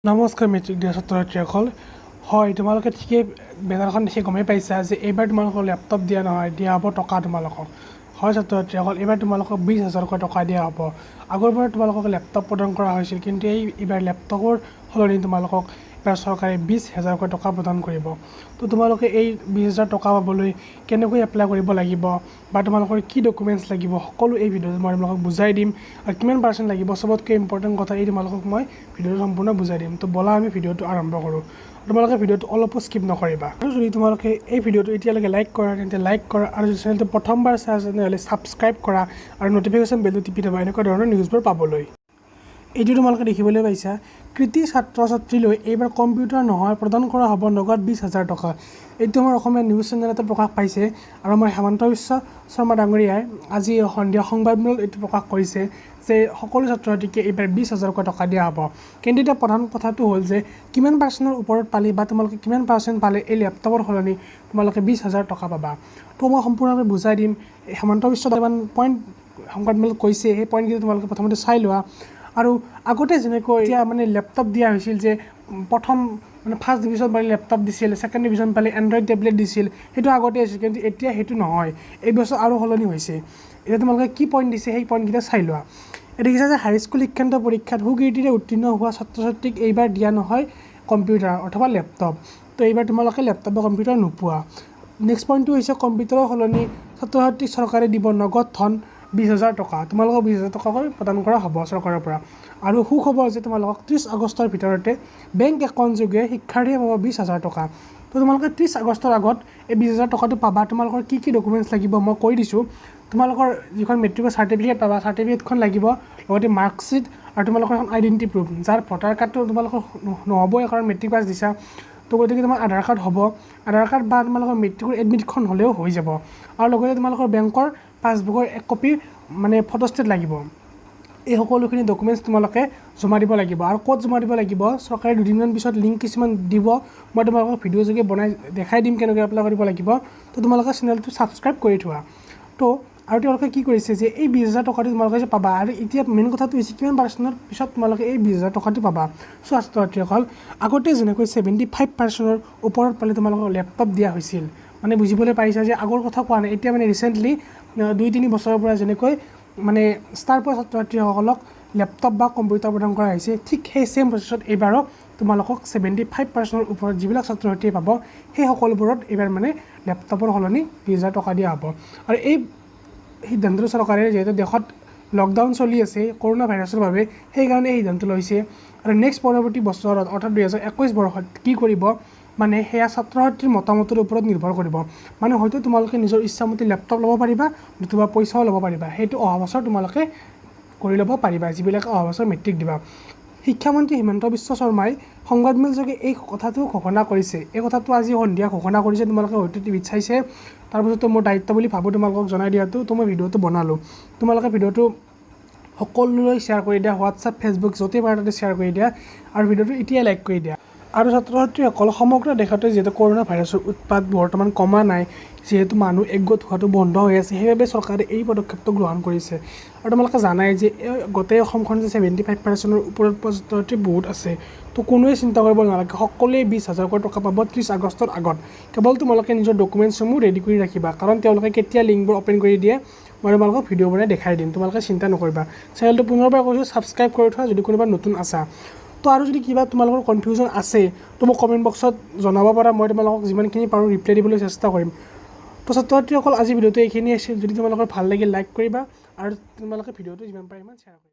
নমস্কাৰ মেট্ৰিক দিয়া ছাত্ৰ-ছাত্ৰীসকল। হয়, তোমালোকে ঠিকেই বেনাৰখন দেখি গমেই পাইছা যে এইবাৰ তোমালোকক লেপটপ দিয়া নহয়, দিয়া হ'ব টকা তোমালোকক। হয় ছাত্ৰ-ছাত্ৰীসকল, এইবাৰ তোমালোকক 20,000কৈ টকা দিয়া হ'ব। আগৰবাৰ তোমালোকক লেপটপ প্ৰদান কৰা হৈছিল, কিন্তু এইবাৰ লেপটপৰ সলনি তোমালোকক এইবাৰ চৰকাৰে 20,000কৈ টকা প্ৰদান কৰিব। তো তোমালোকে এই 20,000 টকা পাবলৈ কেনেকৈ এপ্লাই কৰিব লাগিব বা তোমালোকৰ কি ডকুমেণ্টছ লাগিব, সকলো এই ভিডিঅ'ত মই তোমালোকক বুজাই দিম। আৰু কিমান পাৰ্চেণ্ট লাগিব, চবতকৈ ইম্পৰ্টেণ্ট কথা এই তোমালোকক মই ভিডিঅ'টো সম্পূৰ্ণ বুজাই দিম। তো ব'লা আমি ভিডিঅ'টো আৰম্ভ কৰোঁ। তোমালোকে ভিডিঅ'টো অলপো স্কিপ নকৰিবা। আৰু যদি তোমালোকে এই ভিডিঅ'টো এতিয়ালৈকে লাইক কৰা তেন্তে লাইক কৰা, আৰু যদি চেনেলটো প্ৰথমবাৰ চাই আছা তেনেহ'লে ছাবস্ক্ৰাইব কৰা আৰু ন'টিফিকেশ্যন বেলটো টিপি থ'বা এনেকুৱা ধৰণৰ নিউজবোৰ পাবলৈ। এইটো তোমালোকে দেখিবলৈ পাইছা, কৃতি ছাত্ৰ ছাত্ৰীলৈ এইবাৰ কম্পিউটাৰ নহয় প্ৰদান কৰা হ'ব নগদ 20,000 টকা। এইটো আমাৰ অসমীয়া নিউজ চেনেলতে প্ৰকাশ পাইছে, আৰু আমাৰ হেমন্ত বিশ্ব শৰ্মা ডাঙৰীয়াই আজি সন্ধিয়া সংবাদমেলত এইটো প্ৰকাশ কৰিছে যে সকলো ছাত্ৰ ছাত্ৰীকে এইবাৰ 20,000কৈ টকা দিয়া হ'ব। কিন্তু এতিয়া প্ৰধান কথাটো হ'ল যে কিমান পাৰ্চেণ্টৰ ওপৰত পালি বা তোমালোকে কিমান পাৰ্চেণ্ট পালে এই লেপটপৰ সলনি তোমালোকে 20,000 টকা পাবা। তো মই সম্পূৰ্ণভাৱে বুজাই দিম। হেমন্ত বিশ্ব পইণ্ট সংবাদমেলত কৈছে, সেই পইণ্টকেইটা তোমালোকে প্ৰথমতে চাই লোৱা। আৰু আগতে যেনেকৈ এতিয়া লেপটপ দিয়া হৈছিল যে প্ৰথম ফাৰ্ষ্ট ডিভিজন পালে লেপটপ দিছিল, ছেকেণ্ড ডিভিজন পালে এণ্ড্ৰইড টেবলেট দিছিল, সেইটো আগতে আছিল, কিন্তু এতিয়া সেইটো নহয়। এই বছৰ আৰু সলনি হৈছে। এতিয়া তোমালোকে কি পইণ্ট দিছে সেই পইণ্টকেইটা চাই লোৱা। দেখিছা যে হাইস্কুল শিক্ষান্ত পৰীক্ষাত সুকীৰ্তিৰে উত্তীৰ্ণ হোৱা ছাত্ৰ ছাত্ৰীক এইবাৰ দিয়া নহয় কম্পিউটাৰ অথবা লেপটপ। তো এইবাৰ তোমালোকে লেপটপ বা কম্পিউটাৰ নোপোৱা। নেক্সট পইণ্টটো হৈছে কম্পিউটাৰৰ সলনি ছাত্ৰ ছাত্ৰীক চৰকাৰে দিব নগদ ধন 20,000 টকা। তোমালোকক 20,000 টকাকৈ প্ৰদান কৰা হ'ব চৰকাৰৰ পৰা। আৰু সুখবৰ যে তোমালোকক 30 আগষ্টৰ ভিতৰতে বেংক একাউণ্ট যোগে শিক্ষাৰ্থীয়ে পাব 20,000 টকা। তো তোমালোকে 30 আগষ্টৰ আগত এই 20,000 টকাটো পাবা। তোমালোকৰ কি কি ডকুমেণ্টছ লাগিব মই কৈ দিছোঁ। তোমালোকৰ যিখন মেট্ৰিকৰ চাৰ্টিফিকেট পাবা, চাৰ্টিফিকেটখন লাগিব, লগতে মাৰ্কশ্বিট আৰু তোমালোকৰ এখন আইডেণ্টি প্ৰুফ। যাৰ ভোটাৰ কাৰ্ডটো তোমালোকৰ নহ'বই কাৰণ মেট্ৰিক পাছ দিছা, তো গতিকে তোমাৰ আধাৰ কাৰ্ড হ'ব। আধাৰ কাৰ্ড বা তোমালোকৰ মেট্ৰিকৰ এডমিটখন হ'লেও হৈ যাব। আৰু লগতে তোমালোকৰ বেংকৰ পাছবুকৰ 1 কপি ফটোষ্টেট লাগিব। এই সকলোখিনি ডকুমেণ্টছ তোমালোকে জমা দিব লাগিব। আৰু ক'ত জমা দিব লাগিব চৰকাৰে দুদিনমান পিছত লিংক কিছুমান দিব, মই তোমালোকক ভিডিঅ' যোগে বনাই দেখাই দিম কেনেকৈ এপ্লাই কৰিব লাগিব। তো তোমালোকে চেনেলটো ছাবস্ক্ৰাইব কৰি থোৱা। তো আৰু তেওঁলোকে কি কৰিছে যে এই 20,000 টকাটো তোমালোকে যে পাবা, আৰু এতিয়া মেইন কথাটো হৈছে কিমান পাৰ্চেণ্টৰ পিছত তোমালোকে এই 20,000 টকাটো পাবা। চ' ছাত্ৰ ছাত্ৰীসকল, আগতে যেনেকৈ 75% ওপৰত পালে তোমালোকক লেপটপ দিয়া হৈছিল, বুজিবলৈ পাৰিছা যে আগৰ কথা কোৱা নাই, এতিয়া ৰিচেণ্টলি 2-3 বছৰৰ পৰা যেনেকৈ ষ্টাৰ পোৱা ছাত্ৰ ছাত্ৰীসকলক লেপটপ বা কম্পিউটাৰ প্ৰদান কৰা হৈছে, ঠিক সেই ছেইম প্ৰচেছত এইবাৰো তোমালোকক 75%ৰ ওপৰত যিবিলাক ছাত্ৰ ছাত্ৰীয়ে পাব সেই সকলোবোৰত এইবাৰ লেপটপৰ সলনি 20,000 টকা দিয়া হ'ব। আৰু এই সিদ্ধান্তটো চৰকাৰে যিহেতু দেশত লকডাউন চলি আছে কৰোণা ভাইৰাছৰ বাবে, সেইকাৰণে এই সিদ্ধান্ত লৈছে। আৰু নেক্সট পৰৱৰ্তী বছৰত অৰ্থাৎ 2021 বৰ্ষত কি কৰিব সেয়া ছাত্ৰ ছাত্ৰীৰ মতামতৰ ওপৰত নিৰ্ভৰ কৰিব। হয়তো তোমালোকে নিজৰ ইচ্ছামতে লেপটপ ল'ব পাৰিবা, নতুবা পইচাও ল'ব পাৰিবা। সেইটো অহা বছৰ তোমালোকে কৰি ল'ব পাৰিবা, যিবিলাকে অহা বছৰ মেট্ৰিক দিবা। শিক্ষামন্ত্ৰী হিমন্ত বিশ্ব শৰ্মাই সংবাদমেলযোগে এই কথাটো ঘোষণা কৰিছে। এই কথাটো আজি সন্ধিয়া ঘোষণা কৰিছে, তোমালোকে হয়তো টিভিত চাইছে। তাৰপিছতো মোৰ দায়িত্ব বুলি ভাবোঁ তোমালোকক জনাই দিয়াটো। তো মই ভিডিঅ'টো বনালোঁ। তোমালোকে ভিডিঅ'টো সকলোলৈ শ্বেয়াৰ কৰি দিয়া, হোৱাটছআপ, ফেচবুক য'তেই পাৰা তাতে শ্বেয়াৰ কৰি দিয়া, আৰু ভিডিঅ'টো এতিয়াই লাইক কৰি দিয়া। আৰু ছাত্ৰ ছাত্ৰীসকল, সমগ্ৰ দেশতে যিহেতু কৰোণা ভাইৰাছৰ উৎপাত বৰ্তমান কমা নাই, যিহেতু মানুহ একগোট হোৱাটো বন্ধ হৈ আছে, সেইবাবে চৰকাৰে এই পদক্ষেপটো গ্ৰহণ কৰিছে। আৰু তোমালোকে জানাই যে গোটেই অসমখন যে 75%ৰ ওপৰত ছাত্ৰ ছাত্ৰী বহুত আছে, তো কোনোৱে চিন্তা কৰিব নালাগে, সকলোৱে 20,000কৈ টকা পাব 30 আগষ্টৰ আগত। কেৱল তোমালোকে নিজৰ ডকুমেণ্টছসমূহ ৰেডি কৰি ৰাখিবা, কাৰণ তেওঁলোকে কেতিয়া লিংকবোৰ অ'পেন কৰি দিয়ে মই তোমালোকক ভিডিঅ' বনাই দেখাই দিম। তোমালোকে চিন্তা নকৰিবা। চেনেলটো পুনৰবাৰ কৈছোঁ, ছাবস্ক্ৰাইব কৰি থোৱা যদি কোনোবা নতুন আছা। তো আৰু যদি কিবা তোমালোকৰ কনফিউজন আছে তো মোক কমেণ্ট বক্সত জনাব পাৰা, মই তোমালোকক যিমানখিনি পাৰোঁ ৰিপ্লাই দিবলৈ চেষ্টা কৰিম। তো ছাত্ৰ ছাত্ৰীসকল, আজি ভিডিঅ'টো এইখিনি আছিল। যদি তোমালোকৰ ভাল লাগিল লাইক কৰিবা, আৰু তোমালোকে ভিডিঅ'টো যিমান পাৰে সিমান শ্বেয়াৰ কৰিবা।